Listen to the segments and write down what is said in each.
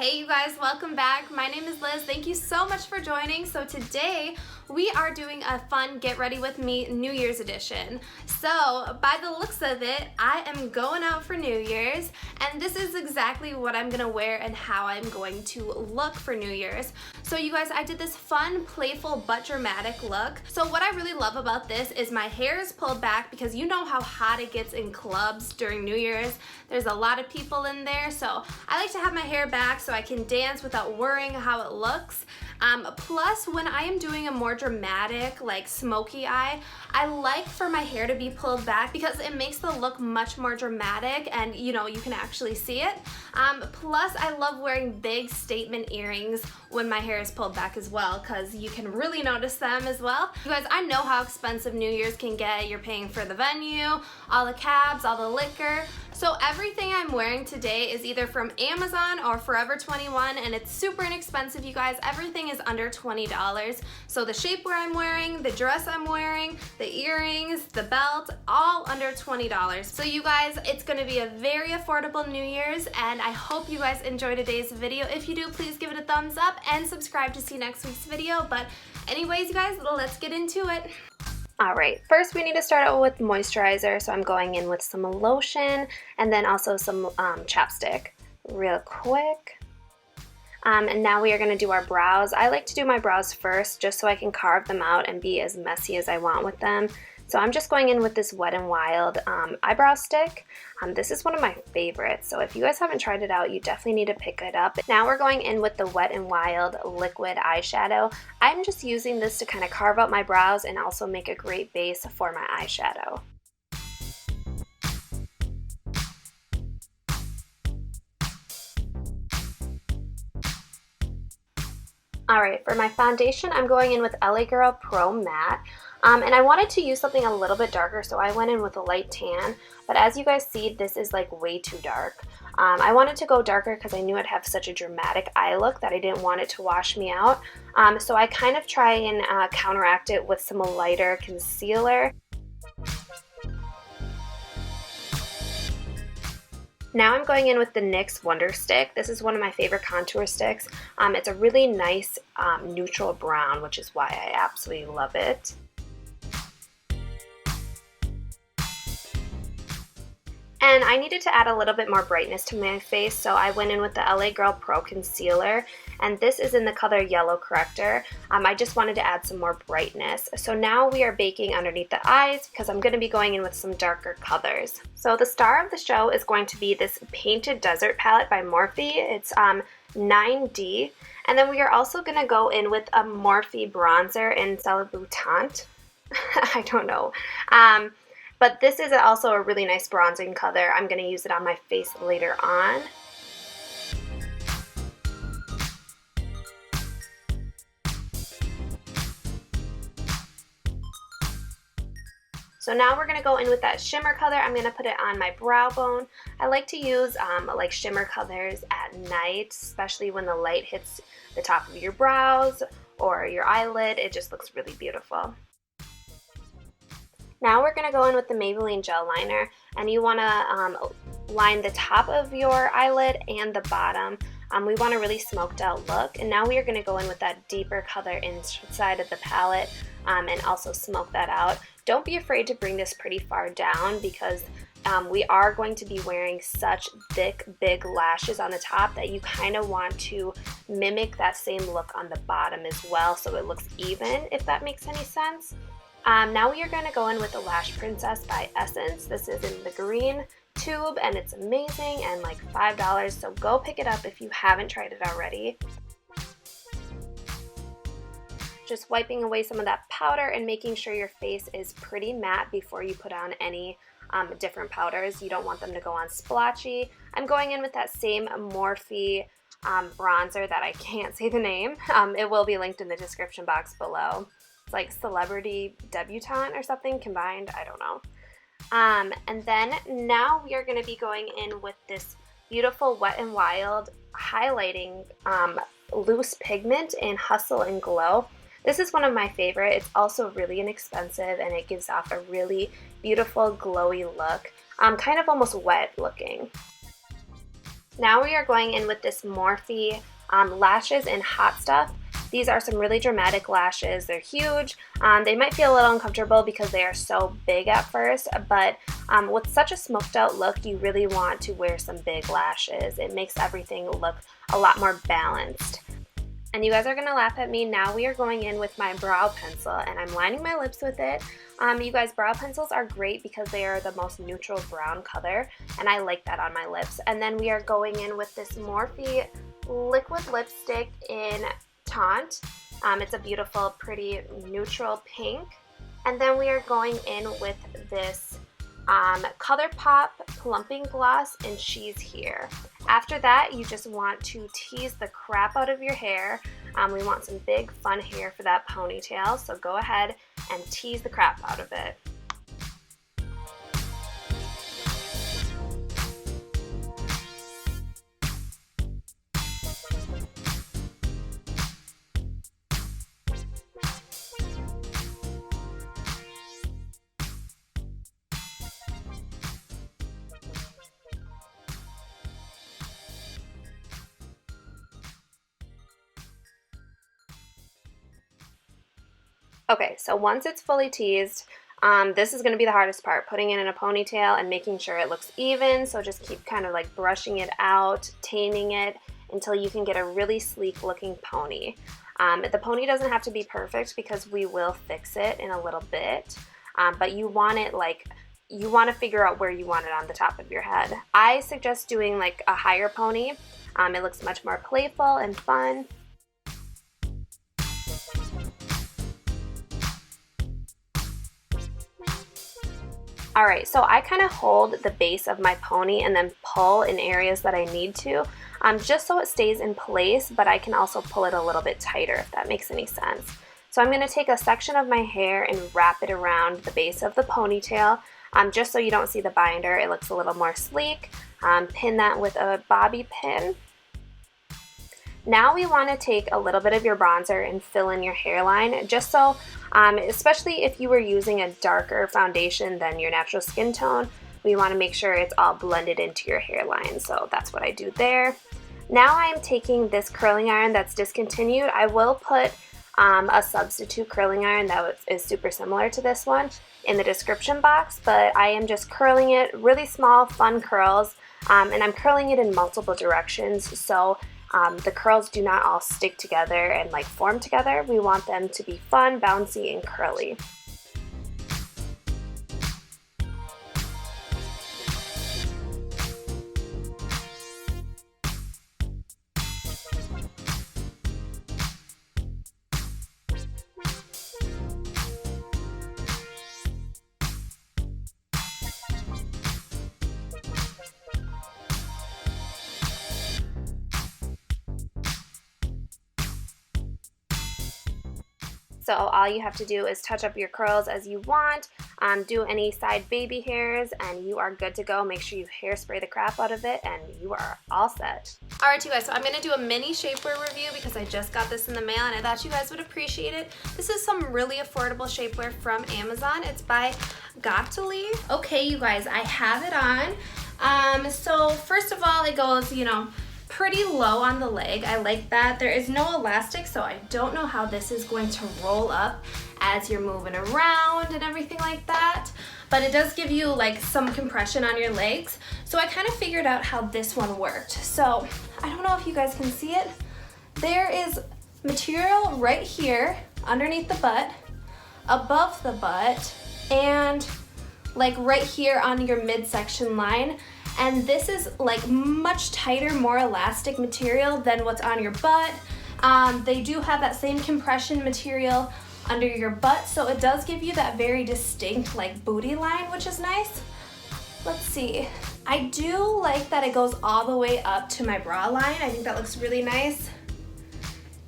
Hey you guys, welcome back. My name is Liz. Thank you so much for joining. So today we are doing a fun Get Ready With Me New Year's edition. So by the looks of it, I am going out for New Year's, and this is exactly what I'm gonna wear and how I'm going to look for New Year's. So you guys, I did this fun, playful, but dramatic look. So what I really love about this is my hair is pulled back because you know how hot it gets in clubs during New Year's. There's a lot of people in there, so I like to have my hair back so I can dance without worrying how it looks. Plus, when I am doing a more dramatic, like smoky eye, I like for my hair to be pulled back because it makes the look much more dramatic and you know, you can actually see it. Plus, I love wearing big statement earrings when my hair is pulled back as well because you can really notice them as well. You guys, I know how expensive New Year's can get. You're paying for the venue, all the cabs, all the liquor. So everything I'm wearing today is either from Amazon or Forever 21, and it's super inexpensive, you guys. Everything is under $20. So the shapewear I'm wearing, the dress I'm wearing, the earrings, the belt, all under $20. So you guys, it's gonna be a very affordable New Year's, and I hope you guys enjoy today's video. If you do, please give it a thumbs up and subscribe to see next week's video. But anyways, you guys, let's get into it. Alright, first we need to start out with moisturizer, so I'm going in with some lotion and then also some chapstick real quick. And now we are going to do our brows. I like to do my brows first just so I can carve them out and be as messy as I want with them. So I'm just going in with this Wet n Wild eyebrow stick. This is one of my favorites, so if you guys haven't tried it out, you definitely need to pick it up. Now we're going in with the Wet n Wild liquid eyeshadow. I'm just using this to kind of carve out my brows and also make a great base for my eyeshadow. Alright, for my foundation, I'm going in with LA Girl Pro Matte. And I wanted to use something a little bit darker, so I went in with a light tan. But as you guys see, this is like way too dark. I wanted to go darker because I knew I'd have such a dramatic eye look that I didn't want it to wash me out. So I kind of try and counteract it with some lighter concealer. Now I'm going in with the NYX Wonder Stick. This is one of my favorite contour sticks. It's a really nice neutral brown, which is why I absolutely love it. And I needed to add a little bit more brightness to my face, so I went in with the LA Girl Pro Concealer, and this is in the color Yellow Corrector. I just wanted to add some more brightness. So now we are baking underneath the eyes because I'm going to be going in with some darker colors. So the star of the show is going to be this Painted Desert palette by Morphe. It's 9D. And then we are also going to go in with a Morphe bronzer in Celebrutante. I don't know. But this is also a really nice bronzing color. I'm going to use it on my face later on. So now we're going to go in with that shimmer color. I'm going to put it on my brow bone. I like to use like shimmer colors at night, especially when the light hits the top of your brows or your eyelid. It just looks really beautiful. Now we're going to go in with the Maybelline Gel Liner, and you want to line the top of your eyelid and the bottom. We want a really smoked out look, and now we are going to go in with that deeper color inside of the palette and also smoke that out. Don't be afraid to bring this pretty far down because we are going to be wearing such thick, big lashes on the top that you kind of want to mimic that same look on the bottom as well so it looks even, if that makes any sense. Now we are going to go in with the Lash Princess by Essence. This is in the green tube and it's amazing and like $5, so go pick it up if you haven't tried it already. Just wiping away some of that powder and making sure your face is pretty matte before you put on any different powders. You don't want them to go on splotchy. I'm going in with that same Morphe bronzer that I can't say the name. It will be linked in the description box below. It's like Celebrity Debutante or something combined, I don't know. And then now we are going to be going in with this beautiful Wet n Wild highlighting loose pigment in Hustle and Glow. This is one of my favorite. It's also really inexpensive and it gives off a really beautiful glowy look, kind of almost wet looking. Now we are going in with this Morphe lashes in Hot Stuff. These are some really dramatic lashes. They're huge. They might feel a little uncomfortable because they are so big at first, but with such a smoked out look, you really want to wear some big lashes. It makes everything look a lot more balanced. And you guys are gonna laugh at me. Now we are going in with my brow pencil and I'm lining my lips with it. You guys, brow pencils are great because they are the most neutral brown color and I like that on my lips. And then we are going in with this Morphe liquid lipstick in Taunt. It's a beautiful, pretty neutral pink. And then we are going in with this ColourPop plumping gloss in She's Here. After that, you just want to tease the crap out of your hair. We want some big fun hair for that ponytail, so go ahead and tease the crap out of it. Okay, so once it's fully teased, this is going to be the hardest part, putting it in a ponytail and making sure it looks even. So just keep kind of like brushing it out, taming it until you can get a really sleek looking pony. The pony doesn't have to be perfect because we will fix it in a little bit, but you want it like, you want to figure out where you want it on the top of your head. I suggest doing like a higher pony. It looks much more playful and fun. Alright, so I kind of hold the base of my pony and then pull in areas that I need to, just so it stays in place, but I can also pull it a little bit tighter if that makes any sense. So I'm going to take a section of my hair and wrap it around the base of the ponytail, just so you don't see the binder. It looks a little more sleek. Pin that with a bobby pin. Now we want to take a little bit of your bronzer and fill in your hairline, just so, especially if you were using a darker foundation than your natural skin tone, we want to make sure it's all blended into your hairline. So that's what I do there. Now I am taking this curling iron that's discontinued. I will put a substitute curling iron that is super similar to this one in the description box, but I am just curling it, really small, fun curls, and I'm curling it in multiple directions, so the curls do not all stick together and like form together. We want them to be fun, bouncy, and curly. So all you have to do is touch up your curls as you want, do any side baby hairs, and you are good to go. Make sure you hairspray the crap out of it, and you are all set. Alright you guys, so I'm going to do a mini shapewear review because I just got this in the mail and I thought you guys would appreciate it. This is some really affordable shapewear from Amazon. It's by GRWM. Okay you guys, I have it on. So first of all, it goes, you know, pretty low on the leg. I like that. There is no elastic, so I don't know how this is going to roll up as you're moving around and everything like that. But it does give you like some compression on your legs. So I kind of figured out how this one worked. So I don't know if you guys can see it. There is material right here underneath the butt, above the butt, and like right here on your midsection line. And this is like much tighter, more elastic material than what's on your butt. They do have that same compression material under your butt, so it does give you that very distinct like booty line, which is nice. Let's see. I do like that it goes all the way up to my bra line. I think that looks really nice.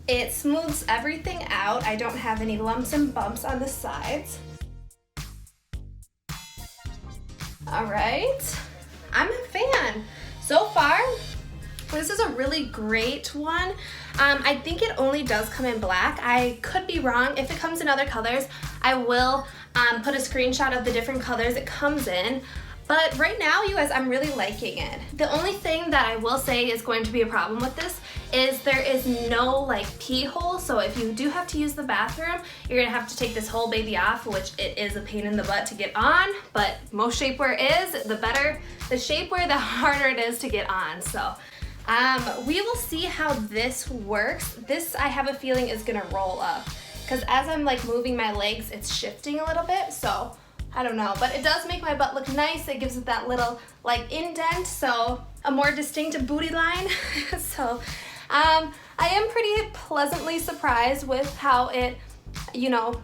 It smooths everything out. I don't have any lumps and bumps on the sides. All right. I'm a fan. So far, this is a really great one. I think it only does come in black. I could be wrong. If it comes in other colors, I will put a screenshot of the different colors it comes in. But right now, you guys, I'm really liking it. The only thing that I will say is going to be a problem with this is there is no like pee hole. So if you do have to use the bathroom, you're gonna have to take this whole baby off, which it is a pain in the butt to get on, but most shapewear is, the better the shapewear, the harder it is to get on. So we will see how this works. This, I have a feeling, is gonna roll up because as I'm like moving my legs, it's shifting a little bit. So I don't know, but it does make my butt look nice. It gives it that little like indent, so a more distinct booty line. So I am pretty pleasantly surprised with how it, you know,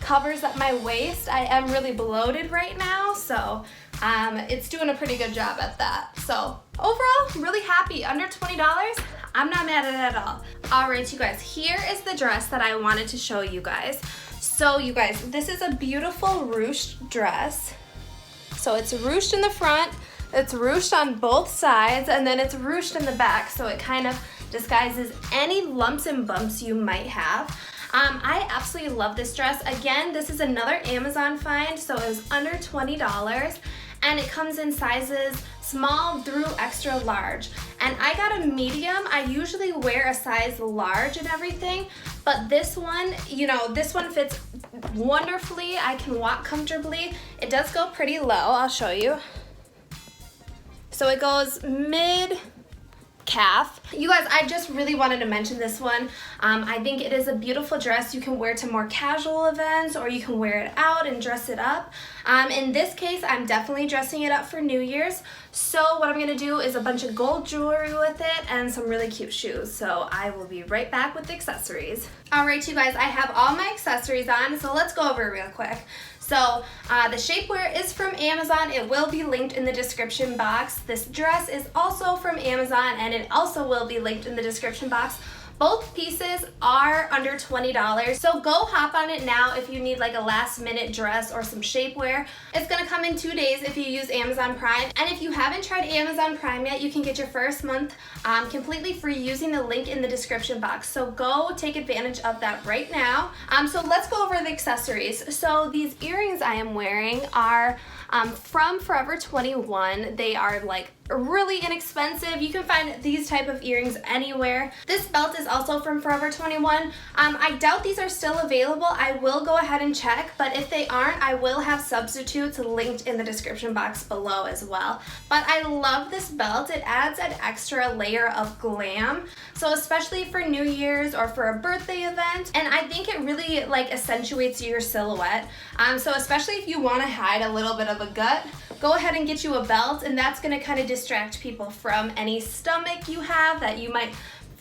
covers up my waist. I am really bloated right now, so it's doing a pretty good job at that. So overall, really happy. Under $20, I'm not mad at it at all. All right, you guys, here is the dress that I wanted to show you guys. So you guys, this is a beautiful ruched dress. So it's ruched in the front, it's ruched on both sides, and then it's ruched in the back, so it kind of disguises any lumps and bumps you might have. I absolutely love this dress. Again, this is another Amazon find, so it was under $20, and it comes in sizes small through extra large. And I got a medium. I usually wear a size large and everything, but this one, you know, this one fits wonderfully. I can walk comfortably. It does go pretty low, I'll show you. So it goes mid calf. You guys, I just really wanted to mention this one. I think it is a beautiful dress you can wear to more casual events, or you can wear it out and dress it up. In this case, I'm definitely dressing it up for New Year's. So what I'm gonna do is a bunch of gold jewelry with it and some really cute shoes. So I will be right back with the accessories. All right, you guys, I have all my accessories on, so let's go over it real quick. So the shapewear is from Amazon. It will be linked in the description box. This dress is also from Amazon, and it also will be linked in the description box. Both pieces are under $20, so go hop on it now if you need like a last minute dress or some shapewear. It's gonna come in 2 days if you use Amazon Prime, and if you haven't tried Amazon Prime yet, you can get your first month completely free using the link in the description box. So go take advantage of that right now. So let's go over the accessories. So these earrings I am wearing are from Forever 21. They are like really inexpensive. You can find these type of earrings anywhere. This belt is also from Forever 21. I doubt these are still available. I will go ahead and check, but if they aren't, I will have substitutes linked in the description box below as well. But I love this belt. It adds an extra layer of glam, so especially for New Year's or for a birthday event, and I think it really like accentuates your silhouette. So especially if you want to hide a little bit of a gut, go ahead and get you a belt, and that's going to kind of distract people from any stomach you have that you might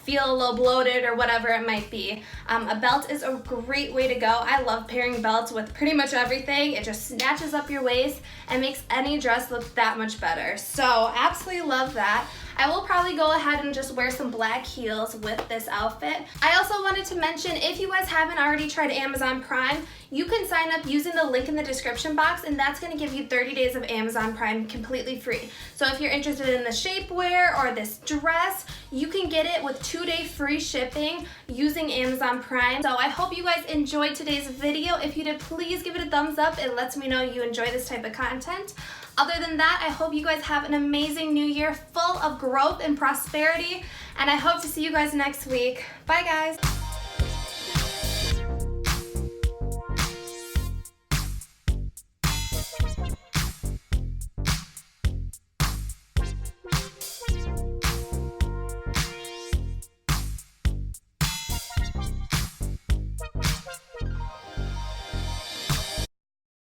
feel a little bloated or whatever it might be. A belt is a great way to go. I love pairing belts with pretty much everything. It just snatches up your waist and makes any dress look that much better. So absolutely love that. I will probably go ahead and just wear some black heels with this outfit. I also wanted to mention, if you guys haven't already tried Amazon Prime, you can sign up using the link in the description box, and that's going to give you 30 days of Amazon Prime completely free. So if you're interested in the shapewear or this dress, you can get it with 2-day free shipping using Amazon Prime. So I hope you guys enjoyed today's video. If you did, please give it a thumbs up. It lets me know you enjoy this type of content. Other than that, I hope you guys have an amazing new year full of growth and prosperity, and I hope to see you guys next week. Bye guys.